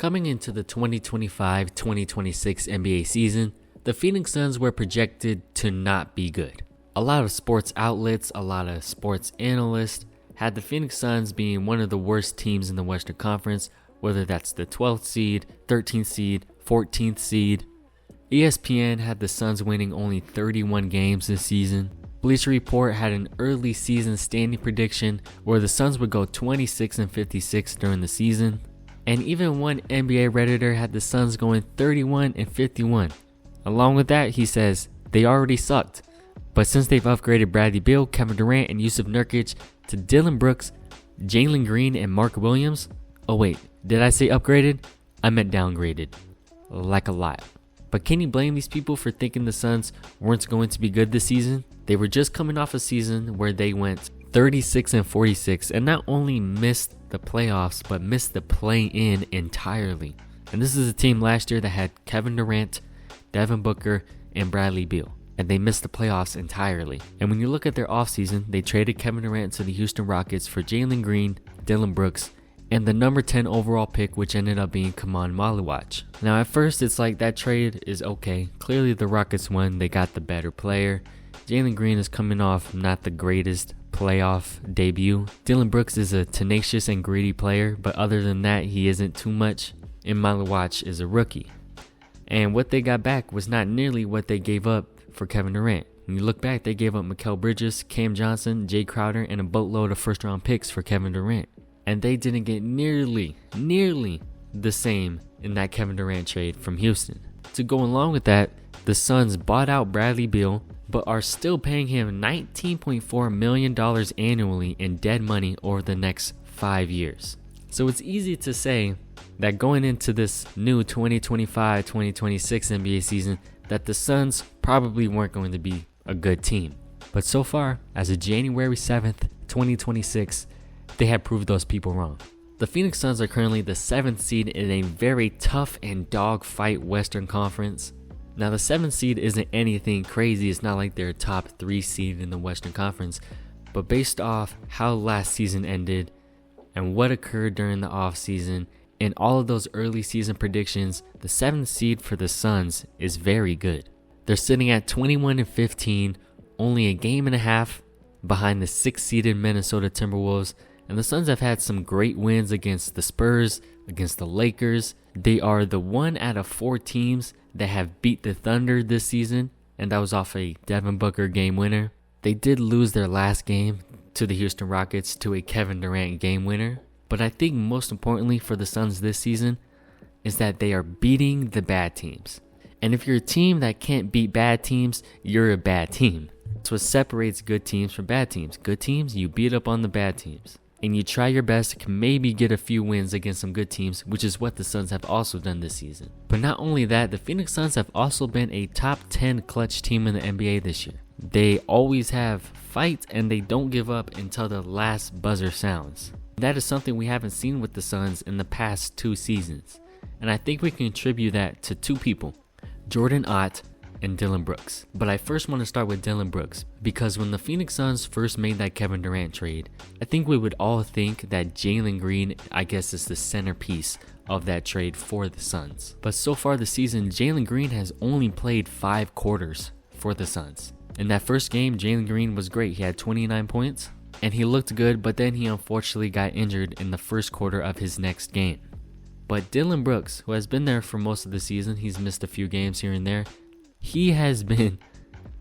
Coming into the 2025-2026 NBA season, the Phoenix Suns were projected to not be good. A lot of sports outlets, a lot of sports analysts had the Phoenix Suns being one of the worst teams in the Western Conference, whether that's the 12th seed, 13th seed, 14th seed. ESPN had the Suns winning only 31 games this season. Bleacher Report had an early season standing prediction where the Suns would go 26-56 during the season. And even one NBA Redditor had the Suns going 31-51. Along with that, he says they already sucked, but since they've upgraded Bradley Beal, Kevin Durant, and Yusuf Nurkic to Dillon Brooks, Jalen Green, and Mark Williams. Oh wait, did I say upgraded? I meant downgraded. Like a lot. But can you blame these people for thinking the Suns weren't going to be good this season? They were just coming off a season where they went 36-46 and not only missed the playoffs, but missed the play-in entirely. And this is a team last year that had Kevin Durant, Devin Booker, and Bradley Beal. And they missed the playoffs entirely. And when you look at their offseason, they traded Kevin Durant to the Houston Rockets for Jalen Green, Dillon Brooks, and the number 10 overall pick, which ended up being Kaman Maluach. Now at first it's like that trade is okay. Clearly the Rockets won, they got the better player. Jalen Green is coming off not the greatest playoff debut. Dillon Brooks is a tenacious and greedy player, but other than that he isn't too much. And Maluach is a rookie. And what they got back was not nearly what they gave up for Kevin Durant. When you look back, they gave up Mikal Bridges, Cam Johnson, Jay Crowder, and a boatload of first round picks for Kevin Durant. And they didn't get nearly the same in that Kevin Durant trade from Houston. To go along with that, the Suns bought out Bradley Beal, but are still paying him $19.4 million annually in dead money over the next 5 years. So it's easy to say that going into this new 2025-2026 NBA season, that the Suns probably weren't going to be a good team. But so far, as of January 7th, 2026, they have proved those people wrong. The Phoenix Suns are currently the 7th seed in a very tough and dogfight Western Conference. Now the 7th seed isn't anything crazy, it's not like they're a top 3 seed in the Western Conference, but based off how last season ended and what occurred during the offseason and all of those early season predictions, the 7th seed for the Suns is very good. They're sitting at 21-15, only a game and a half behind the 6th seeded Minnesota Timberwolves. And the Suns have had some great wins against the Spurs, against the Lakers. They are the 1 out of 4 teams that have beat the Thunder this season, and that was off a Devin Booker game winner. They did lose their last game to the Houston Rockets to a Kevin Durant game winner. But I think most importantly for the Suns this season is that they are beating the bad teams. And if you're a team that can't beat bad teams, you're a bad team. That's what separates good teams from bad teams. Good teams, you beat up on the bad teams. And you try your best to maybe get a few wins against some good teams, which is what the Suns have also done this season. But not only that, the Phoenix Suns have also been a top 10 clutch team in the NBA this year. They always have fight and they don't give up until the last buzzer sounds. That is something we haven't seen with the Suns in the past 2 seasons. And I think we can attribute that to 2 people, Jordan Ott and Dillon Brooks. But I first want to start with Dillon Brooks because when the Phoenix Suns first made that Kevin Durant trade, I think we would all think that Jalen Green, I guess, is the centerpiece of that trade for the Suns. But so far this season, Jalen Green has only played 5 quarters for the Suns. In that first game, Jalen Green was great. He had 29 points and he looked good, but then he unfortunately got injured in the first quarter of his next game. But Dillon Brooks, who has been there for most of the season, he's missed a few games here and there, he has been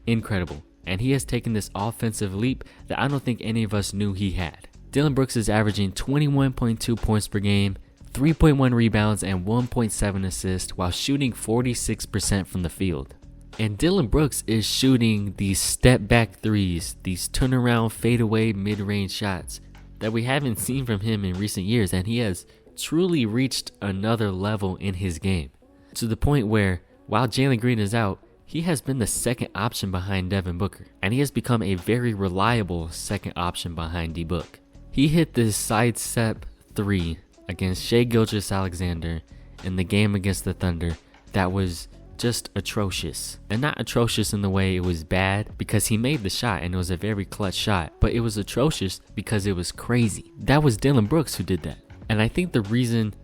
incredible, and he has taken this offensive leap that I don't think any of us knew he had. Dillon Brooks is averaging 21.2 points per game, 3.1 rebounds, and 1.7 assists while shooting 46% from the field. And Dillon Brooks is shooting these step back threes, these turnaround fadeaway mid-range shots that we haven't seen from him in recent years, and he has truly reached another level in his game. To the point where, while Jalen Green is out, he has been the second option behind Devin Booker, and he has become a very reliable second option behind D-Book. He hit this sidestep 3 against Shai Gilgeous-Alexander in the game against the Thunder that was just atrocious. And not atrocious in the way it was bad because he made the shot and it was a very clutch shot, but it was atrocious because it was crazy. That was Dillon Brooks who did that. And I think the reason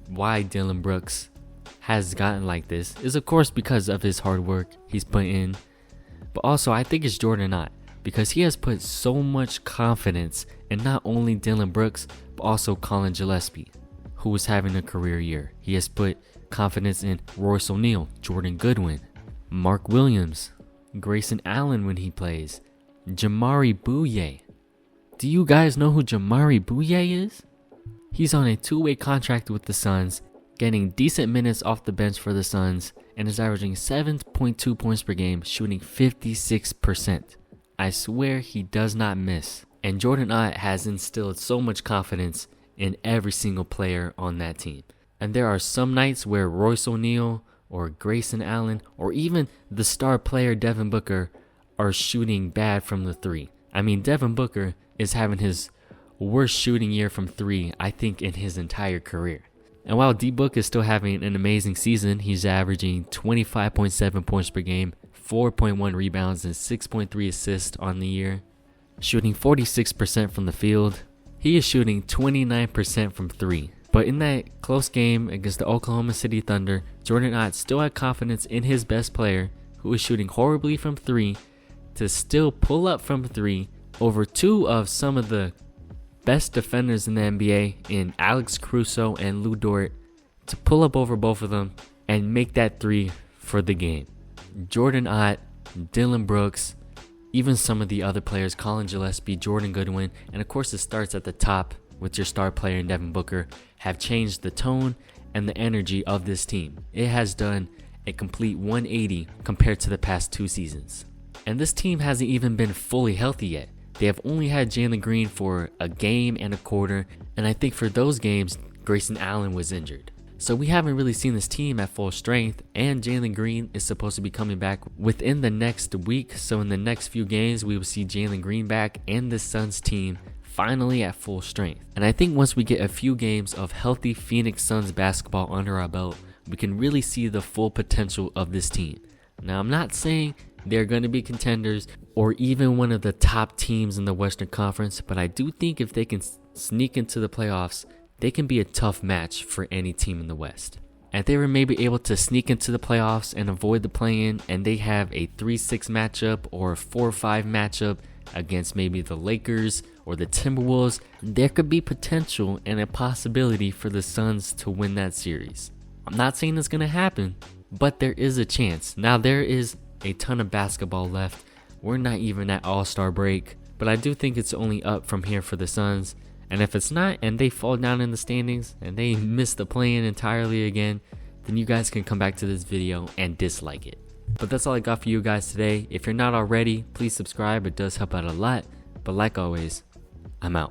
why Dillon Brooks has gotten like this is of course because of his hard work he's put in, but also I think it's Jordan Ott, because he has put so much confidence in not only Dillon Brooks but also Colin Gillespie, who is having a career year. He has put confidence in Royce O'Neal, Jordan Goodwin, Mark Williams, Grayson Allen when he plays, Jamari Bouye. Do you guys know who Jamari Bouye is? He's on a two-way contract with the Suns, getting decent minutes off the bench for the Suns, and is averaging 7.2 points per game, shooting 56%. I swear he does not miss. And Jordan Ott has instilled so much confidence in every single player on that team. And there are some nights where Royce O'Neal or Grayson Allen or even the star player Devin Booker are shooting bad from the three. I mean, Devin Booker is having his worst shooting year from three, I think, in his entire career. And while D-Book is still having an amazing season, he's averaging 25.7 points per game, 4.1 rebounds, and 6.3 assists on the year, shooting 46% from the field. He is shooting 29% from three. But in that close game against the Oklahoma City Thunder, Jordan Ott still had confidence in his best player, who was shooting horribly from three, to still pull up from three over two of some of the best defenders in the NBA in Alex Caruso and Lou Dort, to pull up over both of them and make that three for the game. Jordan Ott, Dillon Brooks, even some of the other players, Colin Gillespie, Jordan Goodwin, and of course it starts at the top with your star player Devin Booker, have changed the tone and the energy of this team. It has done a complete 180 compared to the past 2 seasons. And this team hasn't even been fully healthy yet. They have only had Jalen Green for a game and a quarter, and I think for those games, Grayson Allen was injured. So we haven't really seen this team at full strength, and Jalen Green is supposed to be coming back within the next week. So in the next few games, we will see Jalen Green back and the Suns team finally at full strength. And I think once we get a few games of healthy Phoenix Suns basketball under our belt, we can really see the full potential of this team. Now, I'm not saying they're going to be contenders or even one of the top teams in the Western Conference, but I do think if they can sneak into the playoffs, they can be a tough match for any team in the West. And if they were maybe able to sneak into the playoffs and avoid the play-in, and they have a 3-6 matchup or a 4-5 matchup against maybe the Lakers or the Timberwolves, there could be potential and a possibility for the Suns to win that series. I'm not saying it's going to happen, but there is a chance. Now, there is a ton of basketball left. We're not even at All-Star break, but I do think it's only up from here for the Suns. And if it's not, and they fall down in the standings, and they miss the play-in entirely again, then you guys can come back to this video and dislike it. But that's all I got for you guys today. If you're not already, please subscribe. It does help out a lot. But like always, I'm out.